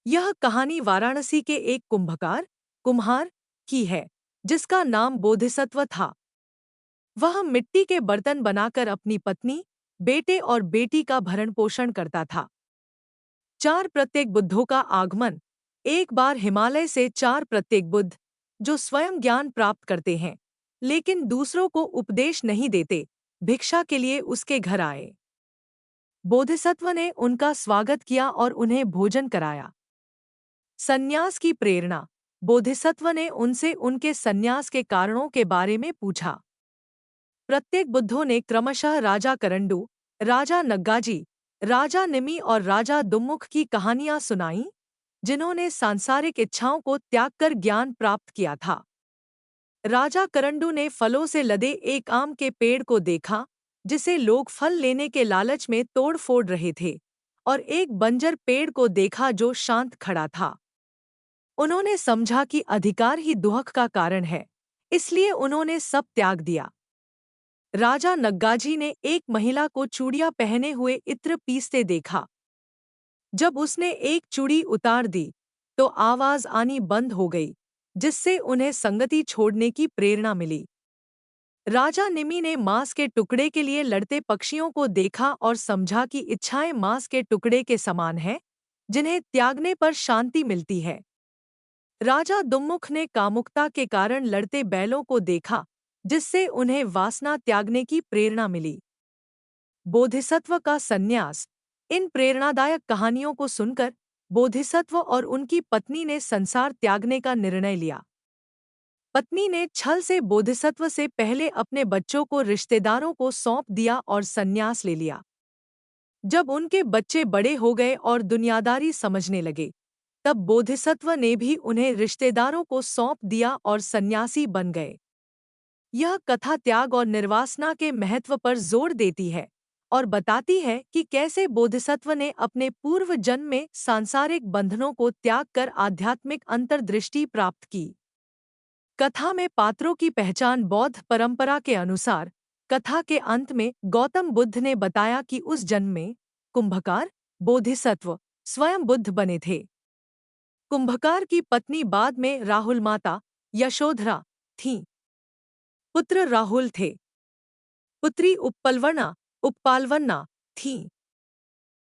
यह कहानी वाराणसी के एक कुम्हार की है, जिसका नाम बोधिसत्व था। वह मिट्टी के बर्तन बनाकर अपनी पत्नी, बेटे और बेटी का भरण पोषण करता था। चार प्रत्येक बुद्धों का आगमन। एक बार हिमालय से चार प्रत्येक बुद्ध, जो स्वयं ज्ञान प्राप्त करते हैं लेकिन दूसरों को उपदेश नहीं देते, भिक्षा के लिए उसके घर आए। बोधिसत्व ने उनका स्वागत किया और उन्हें भोजन कराया। सन्यास की प्रेरणा। बोधिसत्व ने उनसे उनके सन्यास के कारणों के बारे में पूछा। प्रत्येक बुद्धों ने क्रमशः राजा करंडू, राजा नग्गाजी, राजा निमि और राजा दुम्मुख की कहानियां सुनाईं, जिन्होंने सांसारिक इच्छाओं को त्याग कर ज्ञान प्राप्त किया था। राजा करंडू ने फलों से लदे एक आम के पेड़ को देखा, जिसे लोग फल लेने के लालच में तोड़ फोड़ रहे थे, और एक बंजर पेड़ को देखा जो शांत खड़ा था। उन्होंने समझा कि अधिकार ही दुहक का कारण है, इसलिए उन्होंने सब त्याग दिया। राजा नग्गाजी ने एक महिला को चूड़ियां पहने हुए इत्र पीसते देखा। जब उसने एक चूड़ी उतार दी, तो आवाज आनी बंद हो गई, जिससे उन्हें संगति छोड़ने की प्रेरणा मिली। राजा निमि ने मांस के टुकड़े के लिए लड़ते पक्षियों को देखा और समझा कि इच्छाएं मांस के टुकड़े के समान हैं, जिन्हें त्यागने पर शांति मिलती है। राजा दुम्मुख ने कामुकता के कारण लड़ते बैलों को देखा, जिससे उन्हें वासना त्यागने की प्रेरणा मिली। बोधिसत्व का संन्यास। इन प्रेरणादायक कहानियों को सुनकर बोधिसत्व और उनकी पत्नी ने संसार त्यागने का निर्णय लिया। पत्नी ने छल से बोधिसत्व से पहले अपने बच्चों को रिश्तेदारों को सौंप दिया और संन्यास ले लिया। जब उनके बच्चे बड़े हो गए और दुनियादारी समझने लगे, तब बोधिसत्व ने भी उन्हें रिश्तेदारों को सौंप दिया और सन्यासी बन गए। यह कथा त्याग और निर्वासना के महत्व पर जोर देती है और बताती है कि कैसे बोधिसत्व ने अपने पूर्व जन्म में सांसारिक बंधनों को त्याग कर आध्यात्मिक अंतर्दृष्टि प्राप्त की। कथा में पात्रों की पहचान। बौद्ध परंपरा के अनुसार कथा के अंत में गौतम बुद्ध ने बताया कि उस जन्म में कुंभकार, बोधिसत्व, स्वयं बुद्ध बने थे। कुंभकार की पत्नी बाद में राहुल माता यशोधरा थीं। पुत्र राहुल थे। पुत्री उपपालवना थीं।